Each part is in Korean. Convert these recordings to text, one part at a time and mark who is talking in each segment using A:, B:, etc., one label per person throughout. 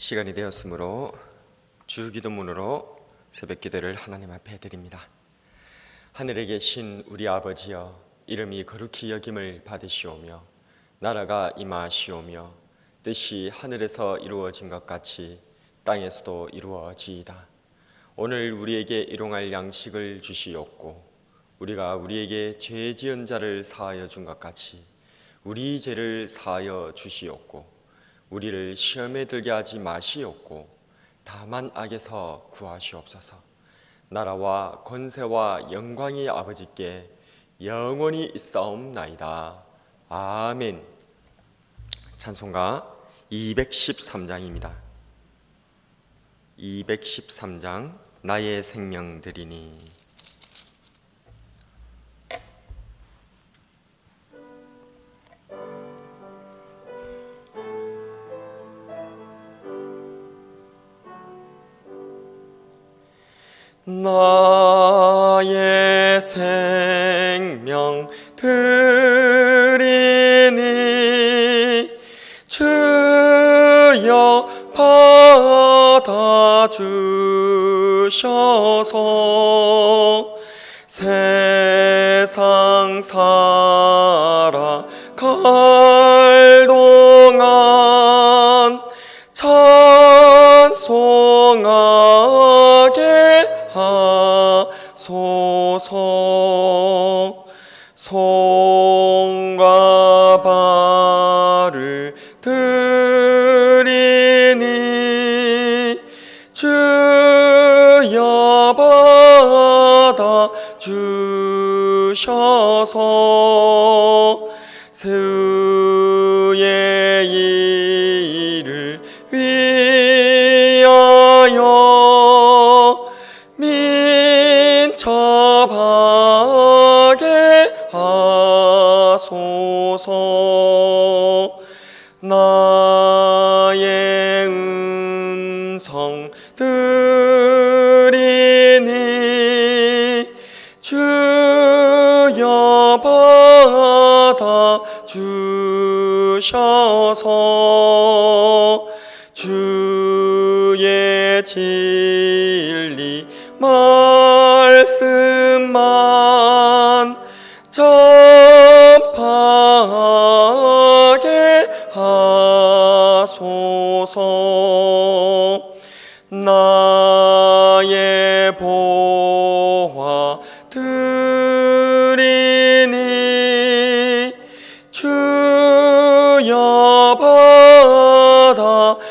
A: 시간이 되었으므로 주기도문으로 새벽기도를 하나님 앞에 드립니다. 하늘에 계신 우리 아버지여, 이름이 거룩히 여김을 받으시오며 나라가 임하시오며 뜻이 하늘에서 이루어진 것 같이 땅에서도 이루어지이다. 오늘 우리에게 일용할 양식을 주시옵고 우리가 우리에게 죄 지은 자를 사하여 준 것 같이 우리 죄를 사하여 주시옵고 우리를 시험에 들게 하지 마시옵고 다만 악에서 구하시옵소서. 나라와 권세와 영광이 아버지께 영원히 있사옵나이다. 아멘. 찬송가 213장입니다. 213장 나의 생명 드리니. 나의 생명 드리니 주여 받아주셔서 세상 살아갈 동안 찬송하게 하소서. 손과 발을 드리니 주여 받아주셔서 세우의 일을 위하여 민첩하게 하소서. 나의 음성 드리니 주여 받아주셔서 주의 진리 말씀만 전파하게 하소서. 나의 보화 드리니 주여 받아주셔서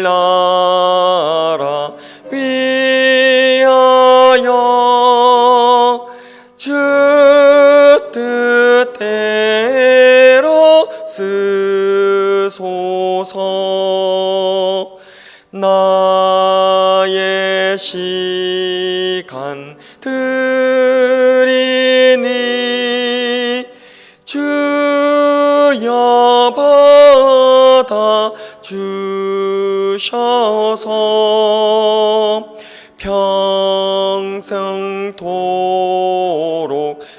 A: 하늘나라 위하여 주 뜻대로 쓰소서. 나의 시간 드리니 주여 받아주셔서 평생토록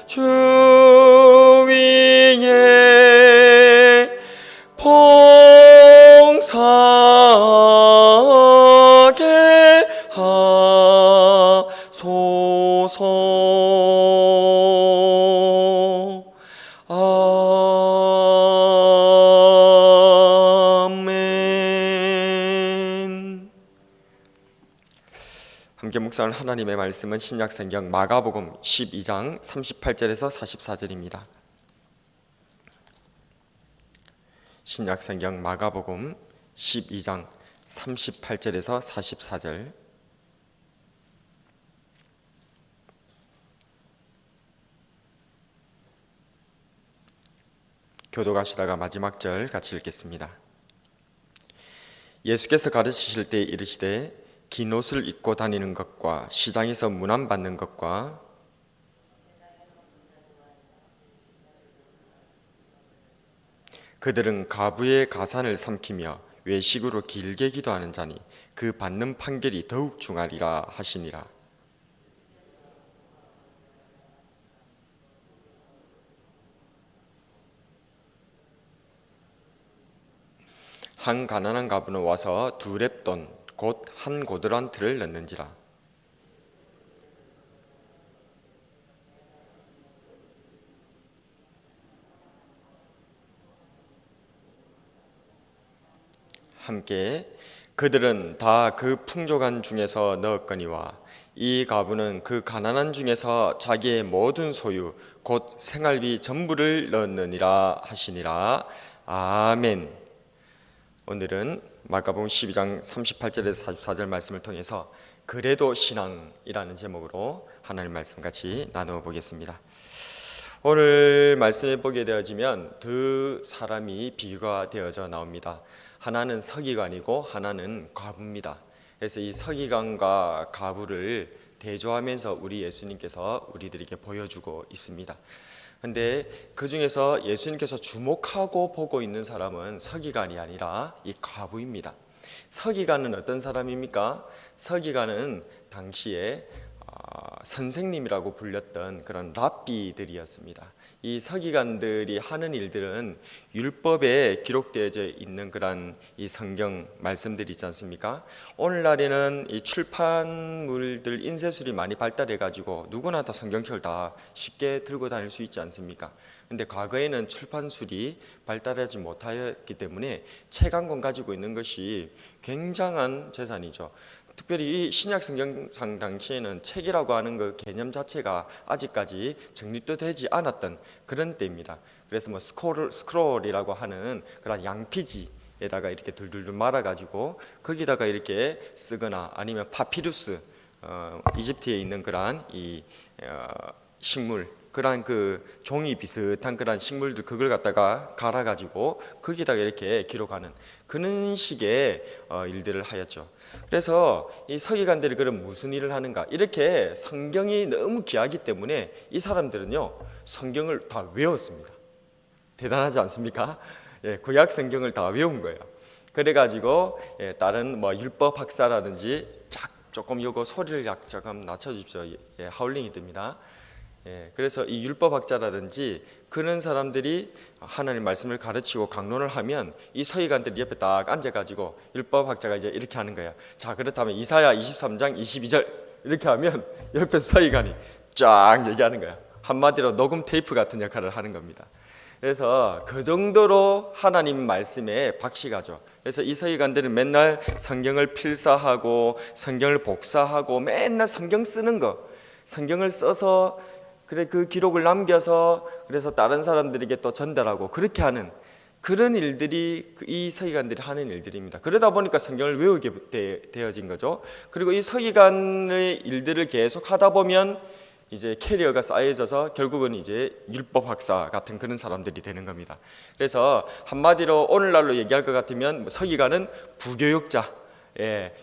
A: 주 위에 봉사하게 하소서. 아멘. 함께 묵상할 하나님의 말씀은 신약성경 마가복음 12장 38절에서 44절입니다. 신약성경 마가복음 12장 38절에서 44절. 교도가시다가 마지막 절 같이 읽겠습니다. 예수께서 가르치실 때 이르시되 긴 옷을 입고 다니는 것과 시장에서 문안받는 것과 그들은 가부의 가산을 삼키며 외식으로 길게 기도하는 자니 그 받는 판결이 더욱 중하리라 하시니라. 한 가난한 가부는 와서 두 렙돈 곧 한 고드란트를 넣는지라. 함께 그들은 다 그 풍족한 중에서 넣었거니와 이 가부는 그 가난한 중에서 자기의 모든 소유 곧 생활비 전부를 넣었느니라 하시니라. 아멘. 오늘은 마가복음 12장 38절에서 44절 말씀을 통해서 그래도 신앙이라는 제목으로 하나님 말씀 같이 나누어 보겠습니다. 오늘 말씀에 보게 되어지면 두 사람이 비유가 되어져 나옵니다. 하나는 서기관이고 하나는 과부입니다. 그래서 이 서기관과 과부를 대조하면서 우리 예수님께서 우리들에게 보여주고 있습니다. 근데 그 중에서 예수님께서 주목하고 보고 있는 사람은 서기관이 아니라 이 과부입니다. 서기관은 어떤 사람입니까? 서기관은 당시에 선생님이라고 불렸던 그런 랍비들이었습니다. 이 서기관들이 하는 일들은 율법에 기록되어 있는 그런 이 성경 말씀들이 있지 않습니까? 오늘날에는 이 출판물들 인쇄술이 많이 발달해 가지고 누구나 다 성경책을 다 쉽게 들고 다닐 수 있지 않습니까? 근데 과거에는 출판술이 발달하지 못하였기 때문에 책 한 권 가지고 있는 것이 굉장한 재산이죠. 특별히 이 신약 성경상 당시에는 책이라고 하는 그 개념 자체가 아직까지 정립도 되지 않았던 그런 때입니다. 그래서 뭐 스크롤이라고 하는 그런 양피지에다가 이렇게 둘둘둘 말아가지고 거기다가 이렇게 쓰거나 아니면 파피루스, 이집트에 있는 그러한 이 식물, 그러한 그 종이 비슷한 그런 식물들 그걸 갖다가 갈아가지고 거기다가 이렇게 기록하는 그런 식의 일들을 하였죠. 그래서 이 서기관들이 그럼 무슨 일을 하는가? 이렇게 성경이 너무 귀하기 때문에 이 사람들은요 성경을 다 외웠습니다. 대단하지 않습니까? 예, 구약 성경을 다 외운 거예요. 그래가지고 다른 뭐 율법 학사라든지 조금 요거 소리를 조금 낮춰주십시오. 예, 하울링이 듭니다. 그래서 이 율법학자라든지 그런 사람들이 하나님 말씀을 가르치고 강론을 하면 이 서기관들이 옆에 딱 앉아가지고 율법학자가 이제 이렇게 하는 거야. 자, 그렇다면 이사야 23장 22절 이렇게 하면 옆에 서기관이 쫙 얘기하는 거야. 한마디로 녹음 테이프 같은 역할을 하는 겁니다. 그래서 그 정도로 하나님 말씀에 박식하죠. 그래서 이 서기관들은 맨날 성경을 필사하고 성경을 복사하고 맨날 성경 쓰는 거, 성경을 써서 그래 그 기록을 남겨서 그래서 다른 사람들에게 또 전달하고 그렇게 하는 그런 일들이 이 서기관들이 하는 일들입니다. 그러다 보니까 성경을 외우게 되어진 거죠. 그리고 이 서기관의 일들을 계속 하다 보면 이제 캐리어가 쌓여져서 결국은 이제 율법 학사 같은 그런 사람들이 되는 겁니다. 그래서 한마디로 오늘날로 얘기할 것 같으면 서기관은 부교육자,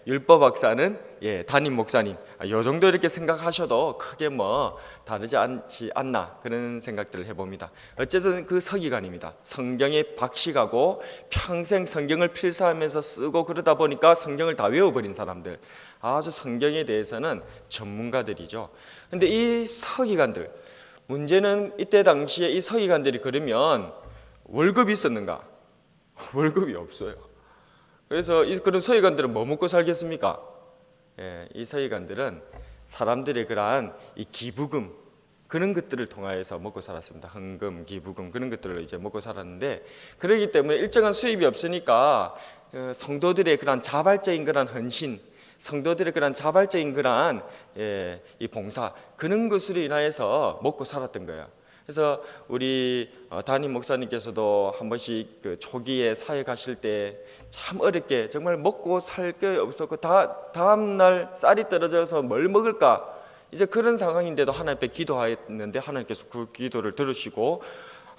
A: 율법 학사는 담임 목사님, 이 정도 이렇게 생각하셔도 크게 뭐 다르지 않지 않나 그런 생각들을 해봅니다. 어쨌든 그 서기관입니다. 성경에 박식하고 평생 성경을 필사하면서 쓰고 그러다 보니까 성경을 다 외워버린 사람들, 아주 성경에 대해서는 전문가들이죠. 근데 이 서기관들, 문제는 이때 당시에 이 서기관들이 그러면 월급이 있었는가? 월급이 없어요. 그래서 그런 서기관들은 뭐 먹고 살겠습니까? 이 서기관들은 사람들의 그러한 이 기부금 그런 것들을 통하여서 먹고 살았습니다. 헌금, 기부금 그런 것들을 이제 먹고 살았는데, 그렇기 때문에 일정한 수입이 없으니까 성도들의 그러한 자발적인 그러한 헌신, 성도들의 그런 자발적인 그러한 이 봉사 그런 것으로 인하여서 먹고 살았던 거예요. 그래서 우리 담임 목사님께서도 한 번씩 그 초기에 사회 가실 때 참 어렵게 정말 먹고 살 게 없었고 다음 날 쌀이 떨어져서 뭘 먹을까 이제 그런 상황인데도 하나님 앞에 기도하였는데 하나님께서 그 기도를 들으시고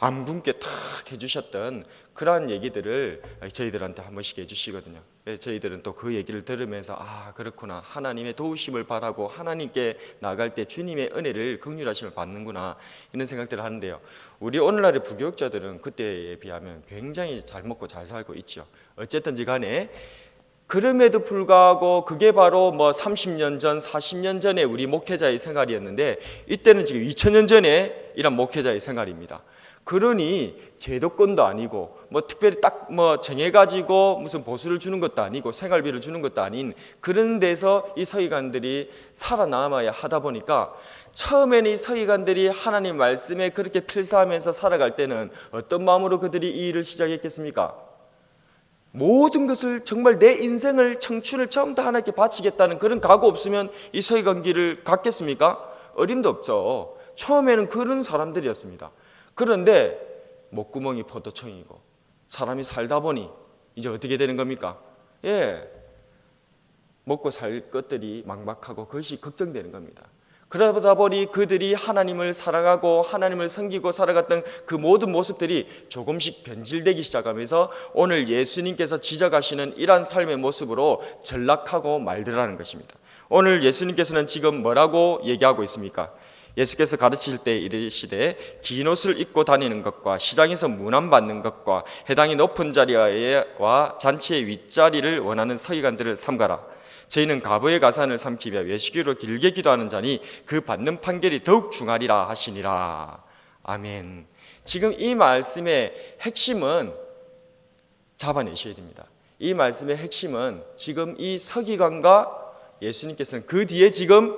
A: 안 굶게 탁 해주셨던 그러한 얘기들을 저희들한테 한 번씩 해주시거든요. 저희들은 또 그 얘기를 들으면서 아 그렇구나, 하나님의 도우심을 바라고 하나님께 나갈 때 주님의 은혜를 긍휼하심을 받는구나 이런 생각들을 하는데요. 우리 오늘날의 부교육자들은 그때에 비하면 굉장히 잘 먹고 잘 살고 있죠. 어쨌든지 간에 그럼에도 불구하고 그게 바로 뭐 30년 전, 40년 전에 우리 목회자의 생활이었는데 이때는 지금 2000년 전에 이런 목회자의 생활입니다. 그러니 제도권도 아니고 뭐 특별히 딱 뭐 정해가지고 무슨 보수를 주는 것도 아니고 생활비를 주는 것도 아닌 그런 데서 이 서기관들이 살아남아야 하다 보니까 처음에는 이 서기관들이 하나님 말씀에 그렇게 필사하면서 살아갈 때는 어떤 마음으로 그들이 이 일을 시작했겠습니까? 모든 것을 정말 내 인생을 청춘을 처음 다 하나님께 바치겠다는 그런 각오 없으면 이 서기관 길을 갔겠습니까? 어림도 없죠. 처음에는 그런 사람들이었습니다. 그런데 목구멍이 포도청이고 사람이 살다 보니 이제 어떻게 되는 겁니까? 먹고 살 것들이 막막하고 그것이 걱정되는 겁니다. 그러다 보니 그들이 하나님을 사랑하고 하나님을 섬기고 살아갔던 그 모든 모습들이 조금씩 변질되기 시작하면서 오늘 예수님께서 지적하시는 이러한 삶의 모습으로 전락하고 말더라는 것입니다. 오늘 예수님께서는 지금 뭐라고 얘기하고 있습니까? 예수께서 가르치실 때 이르시되 긴 옷을 입고 다니는 것과 시장에서 문안받는 것과 해당이 높은 자리와 잔치의 윗자리를 원하는 서기관들을 삼가라. 저희는 가부의 가산을 삼키며 외식으로 길게 기도하는 자니 그 받는 판결이 더욱 중하리라 하시니라. 아멘. 지금 이 말씀의 핵심은 잡아내셔야 됩니다. 이 말씀의 핵심은 지금 이 서기관과 예수님께서는 그 뒤에 지금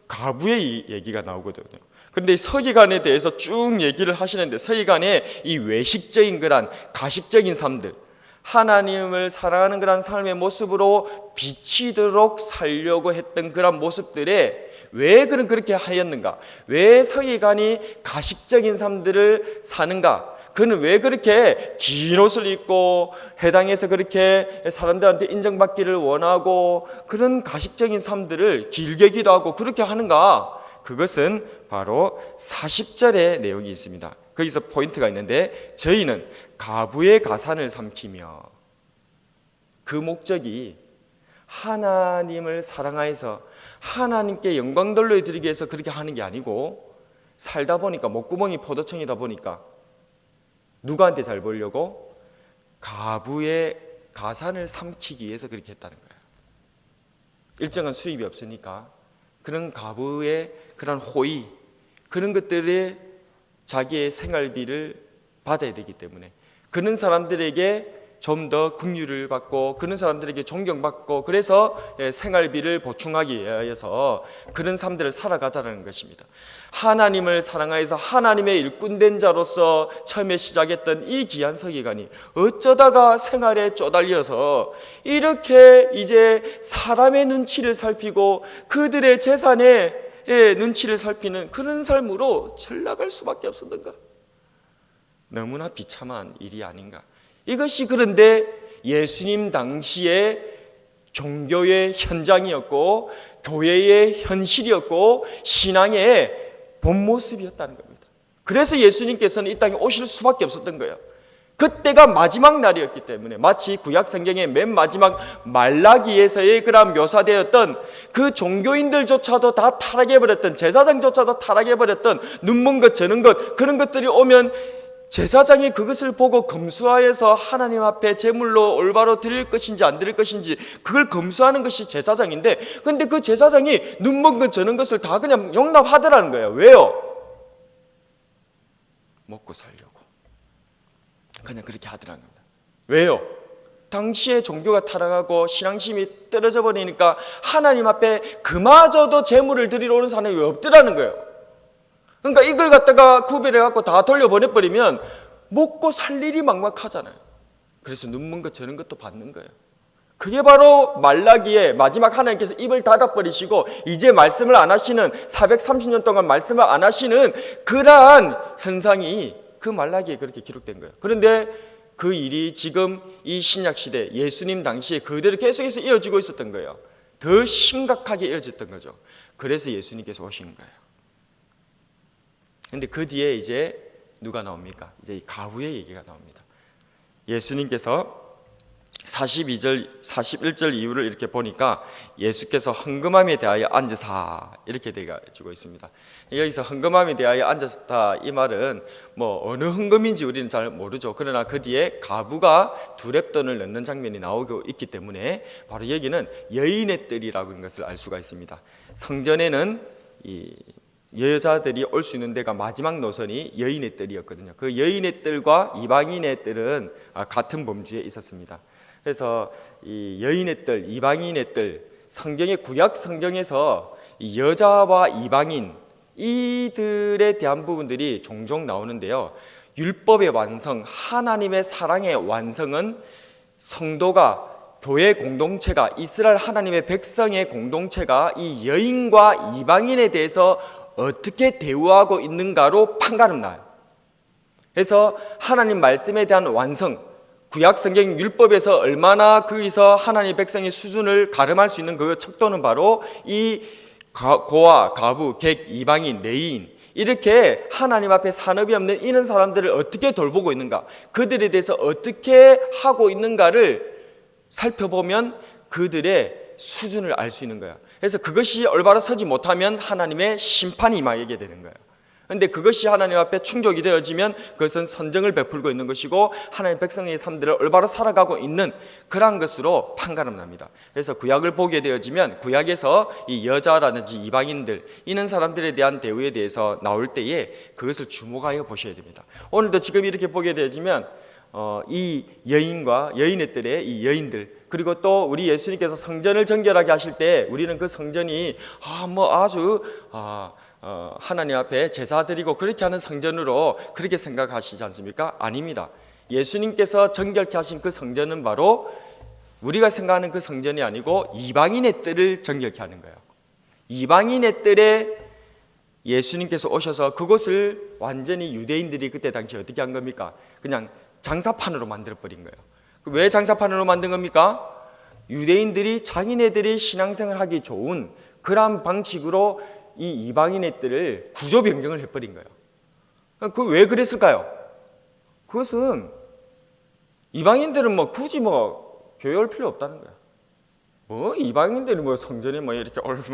A: 가부의 얘기가 나오거든요. 그런데 이 서기관에 대해서 쭉 얘기를 하시는데 서기관의 이 외식적인 그런 가식적인 삶들, 하나님을 사랑하는 그런 삶의 모습으로 비치도록 살려고 했던 그런 모습들에 왜 그렇게 하였는가? 왜 서기관이 가식적인 삶들을 사는가? 그는 왜 그렇게 긴 옷을 입고 해당에서 그렇게 사람들한테 인정받기를 원하고 그런 가식적인 삶들을 길게 기도하고 그렇게 하는가? 그것은 바로 40절의 내용이 있습니다. 거기서 포인트가 있는데 저희는 가부의 가산을 삼키며, 그 목적이 하나님을 사랑하여서 하나님께 영광 돌려드리기 위해서 그렇게 하는 게 아니고 살다 보니까 목구멍이 포도청이다 보니까 누구한테 잘 보려고 가부의 가산을 삼키기 위해서 그렇게 했다는 거예요. 일정한 수입이 없으니까 그런 가부의 그런 호의, 그런 것들에 자기의 생활비를 받아야 되기 때문에 그런 사람들에게 좀 더 긍휼을 받고 그런 사람들에게 존경받고 그래서 생활비를 보충하기 위해서 그런 삶들을 살아가다라는 것입니다. 하나님을 사랑하여서 하나님의 일꾼된 자로서 처음에 시작했던 이 귀한 서기관이 어쩌다가 생활에 쪼달려서 이렇게 이제 사람의 눈치를 살피고 그들의 재산의 눈치를 살피는 그런 삶으로 전락할 수밖에 없었던가? 너무나 비참한 일이 아닌가? 이것이 그런데 예수님 당시의 종교의 현장이었고 교회의 현실이었고 신앙의 본 모습이었다는 겁니다. 그래서 예수님께서는 이 땅에 오실 수밖에 없었던 거예요. 그때가 마지막 날이었기 때문에 마치 구약 성경의 맨 마지막 말라기에서의 그런 묘사되었던 그 종교인들조차도 다 타락해버렸던, 제사장조차도 타락해버렸던 눈 먼 것 저는 것 그런 것들이 오면 제사장이 그것을 보고 검수하여서 하나님 앞에 제물로 올바로 드릴 것인지 안 드릴 것인지 그걸 검수하는 것이 제사장인데, 근데 그 제사장이 눈 먼 것 저는 것을 다 그냥 용납하더라는 거예요. 왜요? 먹고 살려고 그냥 그렇게 하더라는 겁니다. 왜요? 당시에 종교가 타락하고 신앙심이 떨어져 버리니까 하나님 앞에 그마저도 제물을 드리러 오는 사람이 왜 없더라는 거예요. 그러니까 이걸 갖다가 구별해갖고 다 돌려보내버리면 먹고 살 일이 막막하잖아요. 그래서 눈 먼 것 저는 것도 받는 거예요. 그게 바로 말라기에 마지막 하나님께서 입을 닫아버리시고 이제 말씀을 안 하시는 430년 동안 말씀을 안 하시는 그러한 현상이 그 말라기에 그렇게 기록된 거예요. 그런데 그 일이 지금 이 신약시대 예수님 당시에 그대로 계속해서 이어지고 있었던 거예요. 더 심각하게 이어졌던 거죠. 그래서 예수님께서 오신 거예요. 근데 그 뒤에 이제 누가 나옵니까? 이제 이 가부의 얘기가 나옵니다. 예수님께서 42절, 41절 이후를 이렇게 보니까 예수께서 헌금함에 대하여 앉으사 이렇게 되어지고 있습니다. 여기서 헌금함에 대하여 앉았다 이 말은 뭐 어느 헌금인지 우리는 잘 모르죠. 그러나 그 뒤에 가부가 두렙돈을 넣는 장면이 나오고 있기 때문에 바로 여기는 여인의 뜰이라고 하는 것을 알 수가 있습니다. 성전에는 이 여자들이 올 수 있는 데가 마지막 노선이 여인의 뜰이었거든요. 그 여인의 뜰과 이방인의 뜰은 같은 범주에 있었습니다. 그래서 이 여인의 뜰, 이방인의 뜰, 성경의 구약 성경에서 이 여자와 이방인 이들에 대한 부분들이 종종 나오는데요. 율법의 완성, 하나님의 사랑의 완성은 성도가, 교회 공동체가, 이스라엘 하나님의 백성의 공동체가 이 여인과 이방인에 대해서 어떻게 대우하고 있는가로 판가름 나요. 그래서 하나님 말씀에 대한 완성, 구약 성경 율법에서 얼마나 거기서 하나님의 백성의 수준을 가름할 수 있는 그 척도는 바로 이 고아, 가부, 객, 이방인, 레위인, 이렇게 하나님 앞에 산업이 없는 이런 사람들을 어떻게 돌보고 있는가, 그들에 대해서 어떻게 하고 있는가를 살펴보면 그들의 수준을 알 수 있는 거야. 그래서 그것이 올바로 서지 못하면 하나님의 심판이 임하게 되는 거예요. 그런데 그것이 하나님 앞에 충족이 되어지면 그것은 선정을 베풀고 있는 것이고 하나님 백성의 삶들을 올바로 살아가고 있는 그러한 것으로 판가름 납니다. 그래서 구약을 보게 되어지면 구약에서 이 여자라든지 이방인들, 이런 사람들에 대한 대우에 대해서 나올 때에 그것을 주목하여 보셔야 됩니다. 오늘도 지금 이렇게 보게 되어지면 이 여인과 여인의 뜰의 이 여인들, 그리고 또 우리 예수님께서 성전을 정결하게 하실 때 우리는 그 성전이 아주 하나님 앞에 제사 드리고 그렇게 하는 성전으로 그렇게 생각하시지 않습니까? 아닙니다. 예수님께서 정결케 하신 그 성전은 바로 우리가 생각하는 그 성전이 아니고 이방인의 뜰을 정결케 하는 거예요. 이방인의 뜰에 예수님께서 오셔서 그것을 완전히 유대인들이 그때 당시 어떻게 한 겁니까? 그냥 장사판으로 만들어버린 거예요. 왜 장사판으로 만든 겁니까? 유대인들이 자기네들이 신앙생활하기 좋은 그러한 방식으로 이 이방인의 뜰을 구조 변경을 해버린 거예요. 그 왜 그랬을까요? 그것은 이방인들은 굳이 교회 올 필요 없다는 거야. 이방인들이 성전에 이렇게 올면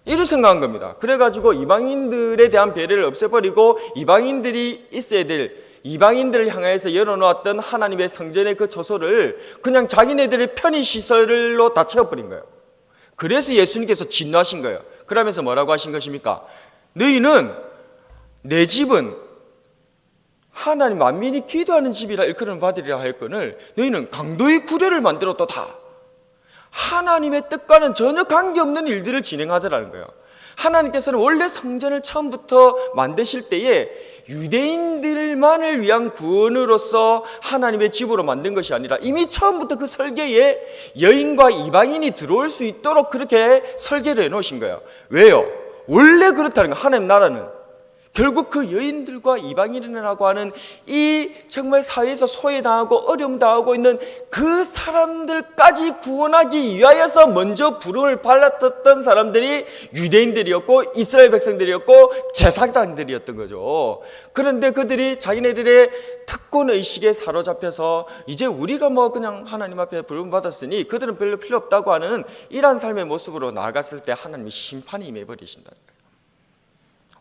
A: 이렇게 생각한 겁니다. 그래가지고 이방인들에 대한 배려를 없애버리고 이방인들이 있어야 될, 이방인들을 향해서 열어놓았던 하나님의 성전의 그 처소를 그냥 자기네들의 편의시설로 다 채워버린 거예요. 그래서 예수님께서 진노하신 거예요. 그러면서 뭐라고 하신 것입니까? 너희는, 내 집은 하나님 만민이 기도하는 집이라 일컬음을 받으리라 하였거늘 너희는 강도의 구례를 만들었도다. 하나님의 뜻과는 전혀 관계없는 일들을 진행하더라는 거예요. 하나님께서는 원래 성전을 처음부터 만드실 때에 유대인들만을 위한 구원으로서 하나님의 집으로 만든 것이 아니라 이미 처음부터 그 설계에 여인과 이방인이 들어올 수 있도록 그렇게 설계를 해놓으신 거예요. 왜요? 원래 그렇다는 거예요. 하나님 나라는 결국 그 여인들과 이방인이라고 하는 이 정말 사회에서 소외당하고 어려움당하고 있는 그 사람들까지 구원하기 위하여서 먼저 부름을 받았던 사람들이 유대인들이었고 이스라엘 백성들이었고 제사장들이었던 거죠. 그런데 그들이 자기네들의 특권의식에 사로잡혀서 이제 우리가 그냥 하나님 앞에 부름 받았으니 그들은 별로 필요 없다고 하는 이러한 삶의 모습으로 나아갔을 때 하나님이 심판이 임해버리신다는 거예요.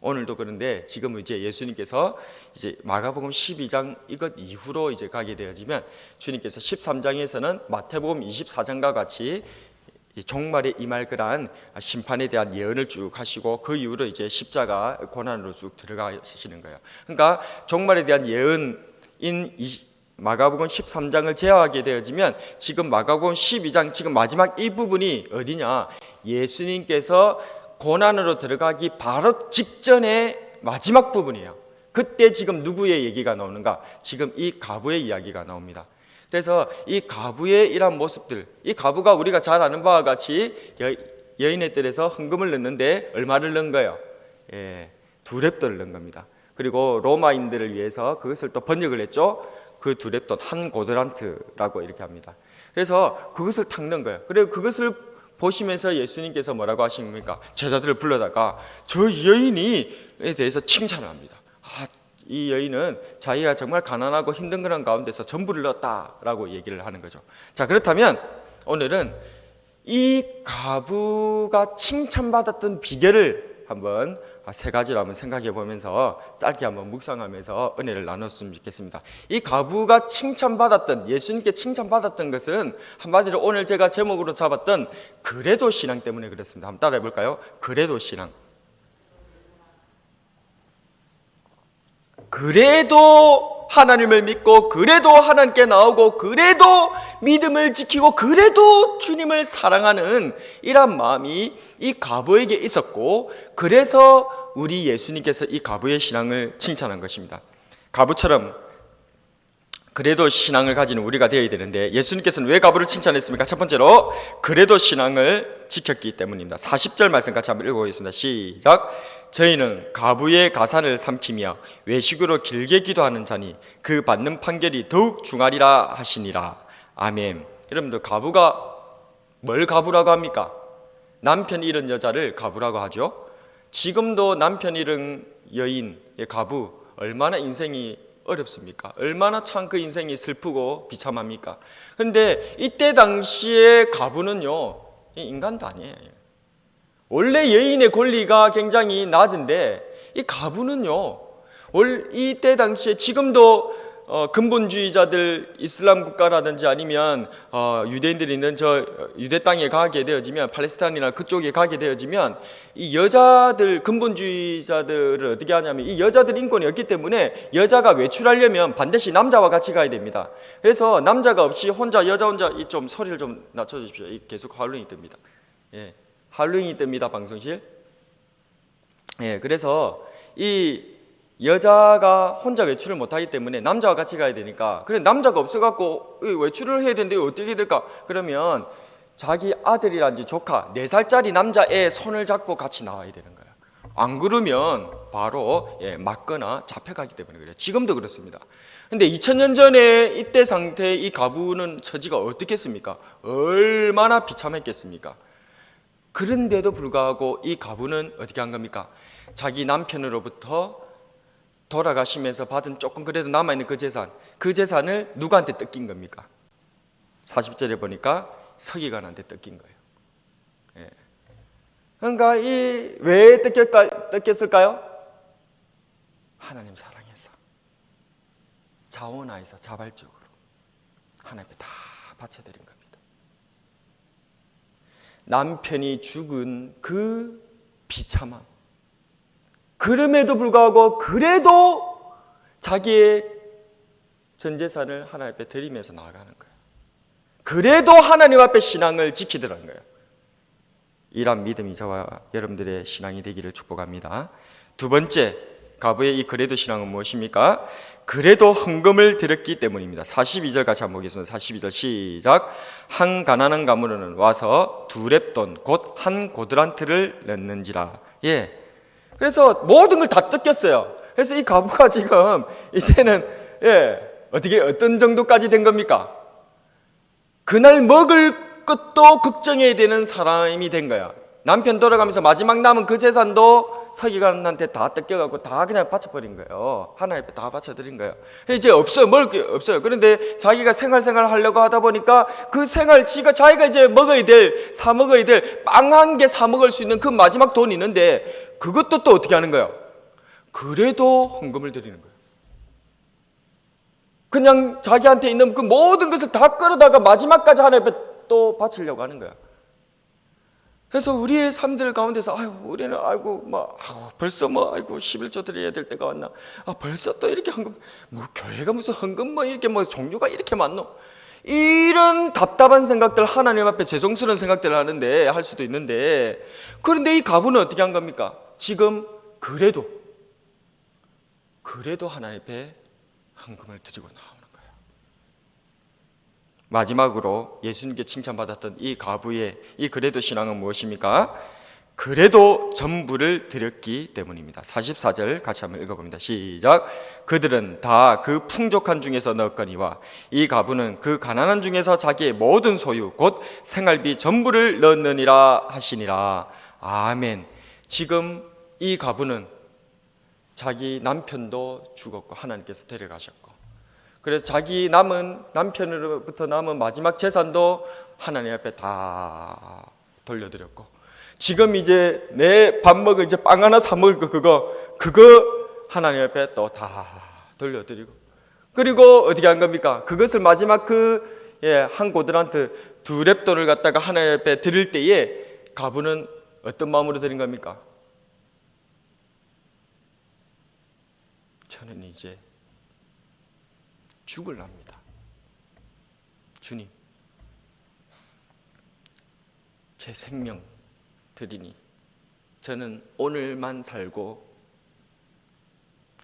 A: 오늘도 그런데 지금 이제 예수님께서 이제 마가복음 12장 이것 이후로 이제 가게 되어지면 주님께서 13장에서는 마태복음 24장과 같이 종말에 임할 그러한 심판에 대한 예언을 쭉 하시고 그 이후로 이제 십자가 고난으로 쭉 들어가시는 거예요. 그러니까 종말에 대한 예언인 마가복음 13장을 제어하게 되어지면 지금 마가복음 12장 지금 마지막 이 부분이 어디냐? 예수님께서 고난으로 들어가기 바로 직전의 마지막 부분이에요. 그때 지금 누구의 얘기가 나오는가? 지금 이 가부의 이야기가 나옵니다. 그래서 이 가부의 이런 모습들, 이 가부가 우리가 잘 아는 바와 같이 여인의 뜰에서 헌금을 넣는데 얼마를 넣은 거예요? 2렙돈을 넣은 겁니다. 그리고 로마인들을 위해서 그것을 또 번역을 했죠. 그 2렙돈, 한 고드란트라고 이렇게 합니다. 그래서 그것을 탁 넣은 거예요. 그리고 그것을 보시면서 예수님께서 뭐라고 하십니까? 제자들을 불러다가 저 여인에 대해서 칭찬을 합니다. 이 여인은 자기가 정말 가난하고 힘든 그런 가운데서 전부를 넣었다라고 얘기를 하는 거죠. 자, 그렇다면 오늘은 이 가부가 칭찬받았던 비결을 한번 3가지로 한번 생각해 보면서 짧게 한번 묵상하면서 은혜를 나눴으면 좋겠습니다. 이 가부가 칭찬받았던, 예수님께 칭찬받았던 것은 한마디로 오늘 제가 제목으로 잡았던 그래도 신앙 때문에 그렇습니다. 한번 따라해 볼까요? 그래도 신앙. 그래도 하나님을 믿고, 그래도 하나님께 나오고, 그래도 믿음을 지키고, 그래도 주님을 사랑하는 이런 마음이 이 과부에게 있었고, 그래서 우리 예수님께서 이 과부의 신앙을 칭찬한 것입니다. 과부처럼 그래도 신앙을 가지는 우리가 되어야 되는데, 예수님께서는 왜 과부를 칭찬했습니까? 첫 번째로 그래도 신앙을 지켰기 때문입니다. 40절 말씀 같이 한번 읽어보겠습니다. 시작. 저희는 과부의 가산을 삼키며 외식으로 길게 기도하는 자니 그 받는 판결이 더욱 중하리라 하시니라. 아멘. 여러분들, 과부가 뭘 과부라고 합니까? 남편 잃은 여자를 과부라고 하죠. 지금도 남편 잃은 여인의 과부, 얼마나 인생이 어렵습니까? 얼마나 참 그 인생이 슬프고 비참합니까? 그런데 이때 당시에 과부는요, 인간도 아니에요. 원래 여인의 권리가 굉장히 낮은데, 이 과부는요, 이때 당시에 지금도 근본주의자들, 이슬람 국가라든지 아니면 유대인들이 있는 저 유대 땅에 가게 되어지면, 팔레스타인이나 그쪽에 가게 되어지면, 이 여자들, 근본주의자들을 어떻게 하냐면, 이 여자들 인권이 없기 때문에 여자가 외출하려면 반드시 남자와 같이 가야 됩니다. 그래서 남자가 없이 여자 혼자, 좀 소리를 좀 낮춰주십시오. 계속 할로윈이 뜹니다. 예, 할로윈이 뜹니다, 방송실. 예, 그래서 이 여자가 혼자 외출을 못하기 때문에 남자와 같이 가야 되니까, 그래 남자가 없어갖고 외출을 해야 되는데 어떻게 될까? 그러면 자기 아들이란지 조카 4살짜리 남자의 손을 잡고 같이 나와야 되는 거예요. 안 그러면 바로 맞거나 잡혀가기 때문에 그래요. 지금도 그렇습니다. 근데 2000년 전에 이때 상태의 이 과부는 처지가 어떻겠습니까? 얼마나 비참했겠습니까? 그런데도 불구하고 이 과부는 어떻게 한 겁니까? 자기 남편으로부터 돌아가시면서 받은 조금 그래도 남아있는 그 재산을 누구한테 뜯긴 겁니까? 40절에 보니까 서기관한테 뜯긴 거예요. 예. 그러니까 왜 뜯겼을까요? 하나님 사랑해서, 자원하여서 자발적으로 하나님께 다 바쳐드린 겁니다. 남편이 죽은 그 비참함, 그럼에도 불구하고 그래도 자기의 전 재산을 하나님 앞에 드리면서 나아가는 거예요. 그래도 하나님 앞에 신앙을 지키더라는 거예요. 이런 믿음이 저와 여러분들의 신앙이 되기를 축복합니다. 두 번째, 과부의 이 그래도 신앙은 무엇입니까? 그래도 헌금을 드렸기 때문입니다. 42절 같이 한번 보겠습니다. 42절 시작. 한 가난한 가문은 와서 2렙돈 곧 한 고드란트를 넣는지라. 예. 그래서 모든 걸 다 뜯겼어요. 그래서 이 과부가 지금 이제는 어떤 정도까지 된 겁니까? 그날 먹을 것도 걱정해야 되는 사람이 된 거야. 남편 돌아가면서 마지막 남은 그 재산도 서기관한테 다 뜯겨갖고 다 그냥 바쳐버린 거예요. 하나님 앞에 다 바쳐드린 거예요. 이제 없어요. 먹을 게 없어요. 그런데 자기가 생활 하려고 하다 보니까 그 자기가 이제 사 먹어야 될 빵 한 개 사 먹을 수 있는 그 마지막 돈이 있는데, 그것도 또 어떻게 하는 거예요? 그래도 헌금을 드리는 거예요. 그냥 자기한테 있는 그 모든 것을 다 끌어다가 마지막까지 하나님 앞에 또 바치려고 하는 거야. 그래서 우리의 삶들 가운데서 우리는 벌써 11조 드려야 될 때가 왔나? 벌써 또 이렇게 헌금, 교회가 무슨 헌금 이렇게 종류가 이렇게 많노? 이런 답답한 생각들, 하나님 앞에 죄송스러운 생각들을 하는데 할 수도 있는데, 그런데 이 과부는 어떻게 한 겁니까? 지금 그래도 하나님 앞에 헌금을 드리고 나오는 거예요. 마지막으로 예수님께 칭찬받았던 이 과부의 이 그래도 신앙은 무엇입니까? 그래도 전부를 드렸기 때문입니다. 44절 같이 한번 읽어봅니다. 시작. 그들은 다 그 풍족한 중에서 넣었거니와 이 과부는 그 가난한 중에서 자기의 모든 소유 곧 생활비 전부를 넣느니라 하시니라. 아멘. 지금 이 과부는 자기 남편도 죽었고 하나님께서 데려가셨고, 그래서 자기 남편으로부터 남은 마지막 재산도 하나님 앞에 다 돌려드렸고, 지금 이제 내 밥 먹을 이제 빵 하나 사 먹을 거 그거 하나님 앞에 또 다 돌려드리고, 그리고 어떻게 한 겁니까? 그것을 마지막 한 고드란트 2렙돈을 갖다가 하나님 앞에 드릴 때에 과부는 어떤 마음으로 드린 겁니까? 저는 이제 죽을랍니다. 주님, 제 생명 드리니 저는 오늘만 살고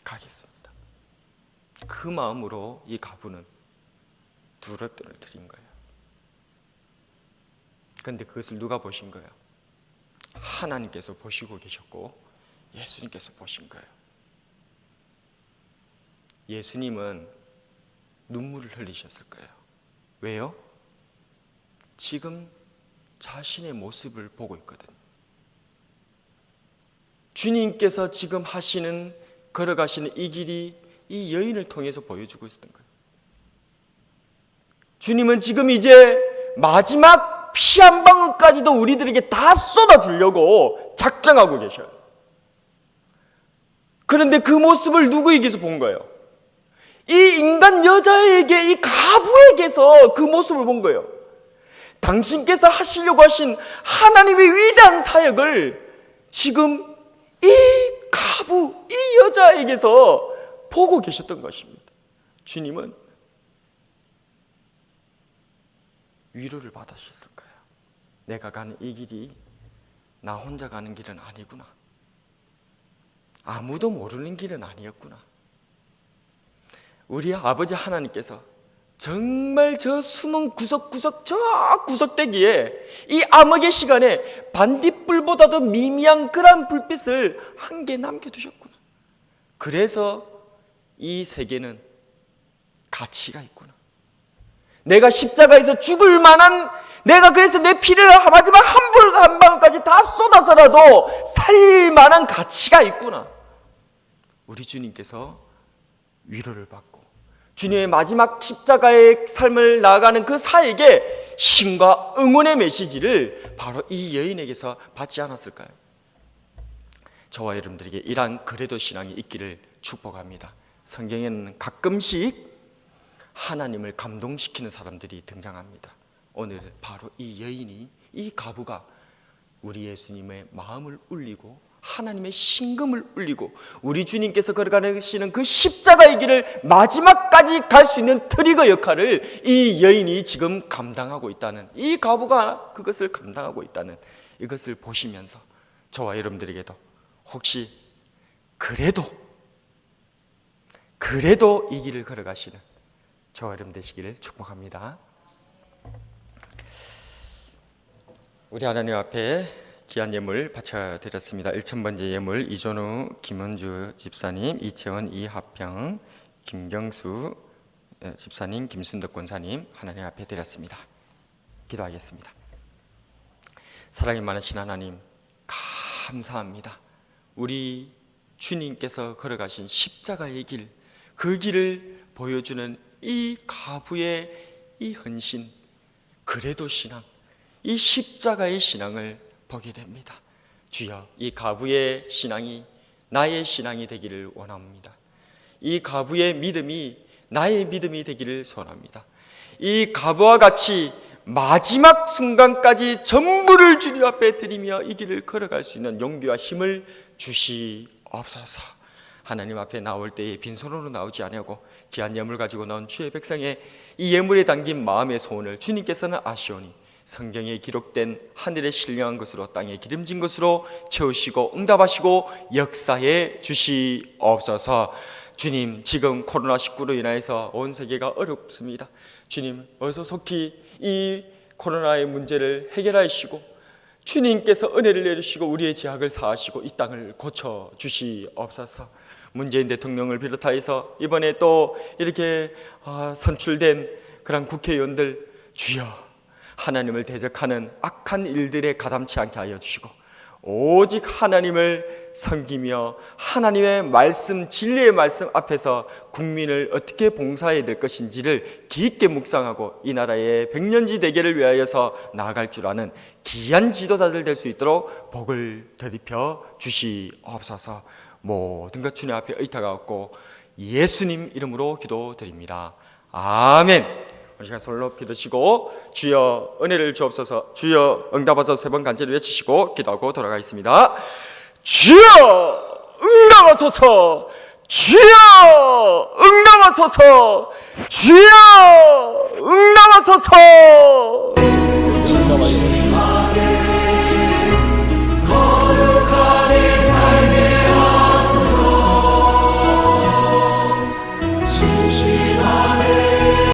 A: 가겠습니다. 그 마음으로 이 가부는 두렵돈을 드린 거예요. 그런데 그것을 누가 보신 거예요? 하나님께서 보시고 계셨고 예수님께서 보신 거예요. 예수님은 눈물을 흘리셨을 거예요. 왜요? 지금 자신의 모습을 보고 있거든요. 주님께서 지금 걸어가시는 이 길이 이 여인을 통해서 보여주고 있었던 거예요. 주님은 지금 이제 마지막 피 한 방울까지도 우리들에게 다 쏟아주려고 작정하고 계셔요. 그런데 그 모습을 누구에게서 본 거예요? 이 인간 여자에게, 이 가부에게서 그 모습을 본 거예요. 당신께서 하시려고 하신 하나님의 위대한 사역을 지금 이 가부, 이 여자에게서 보고 계셨던 것입니다. 주님은 위로를 받으셨을 거예요. 내가 가는 이 길이 나 혼자 가는 길은 아니구나. 아무도 모르는 길은 아니었구나. 우리 아버지 하나님께서 정말 저 숨은 구석구석, 저 구석대기에 이 암흑의 시간에 반딧불보다도 미미한 그런 불빛을 한 개 남겨두셨구나. 그래서 이 세계는 가치가 있구나. 내가 십자가에서 죽을 만한, 내가 그래서 내 피를 마지막 한 방울까지 다 쏟아서라도 살 만한 가치가 있구나. 우리 주님께서 위로를 받고 주님의 마지막 십자가의 삶을 나아가는 그 사에게 힘과 응원의 메시지를 바로 이 여인에게서 받지 않았을까요? 저와 여러분들에게 이러한 그래도 신앙이 있기를 축복합니다. 성경에는 가끔씩 하나님을 감동시키는 사람들이 등장합니다. 오늘 바로 이 여인이, 이 가부가 우리 예수님의 마음을 울리고 하나님의 심금을 울리고 우리 주님께서 걸어가시는 그 십자가의 길을 마지막까지 갈 수 있는 트리거 역할을 이 여인이 지금 감당하고 있다는, 이 가부가 그것을 감당하고 있다는 이것을 보시면서 저와 여러분들에게도 혹시 그래도 이 길을 걸어가시는 저와 여러분 되시기를 축복합니다. 우리 하나님 앞에 귀한 예물 바쳐드렸습니다. 1000번째 예물 이존우, 김은주 집사님, 이채원, 이하평, 김경수 집사님, 김순덕 권사님 하나님 앞에 드렸습니다. 기도하겠습니다. 사랑이 많으신 하나님, 감사합니다. 우리 주님께서 걸어가신 십자가의 길, 그 길을 보여주는 이 가부의 이 헌신, 그래도 신앙, 이 십자가의 신앙을 보게 됩니다. 주여, 이 가부의 신앙이 나의 신앙이 되기를 원합니다. 이 가부의 믿음이 나의 믿음이 되기를 소원합니다. 이 가부와 같이 마지막 순간까지 전부를 주님 앞에 드리며 이 길을 걸어갈 수 있는 용기와 힘을 주시옵소서. 하나님 앞에 나올 때에 빈손으로 나오지 아니하고 귀한 예물 가지고 나온 주의 백성의 이 예물에 담긴 마음의 소원을 주님께서는 아시오니 성경에 기록된 하늘에 신령한 것으로 땅에 기름진 것으로 채우시고 응답하시고 역사해 주시옵소서. 주님, 지금 코로나19로 인하여서 온 세계가 어렵습니다. 주님, 어서 속히 이 코로나의 문제를 해결하시고 주님께서 은혜를 내주시고 우리의 죄악을 사하시고 이 땅을 고쳐 주시옵소서. 문재인 대통령을 비롯하여서 이번에 또 이렇게 선출된 그런 국회의원들, 주여, 하나님을 대적하는 악한 일들에 가담치 않게 하여 주시고 오직 하나님을 섬기며 하나님의 말씀, 진리의 말씀 앞에서 국민을 어떻게 봉사해야 될 것인지를 깊게 묵상하고 이 나라의 백년지 대계를 위하여서 나아갈 줄 아는 귀한 지도자들 될 수 있도록 복을 더입혀 주시옵소서. 모든 것 주님 앞에 의탁하고 예수님 이름으로 기도드립니다. 아멘. 오늘 시간 손을 높이 드시고 주여 은혜를 주옵소서, 주여 응답하소서 세 번 간절히 외치시고 기도하고 돌아가겠습니다. 주여 응답하소서, 주여 응답하소서. 주여 응답하소서.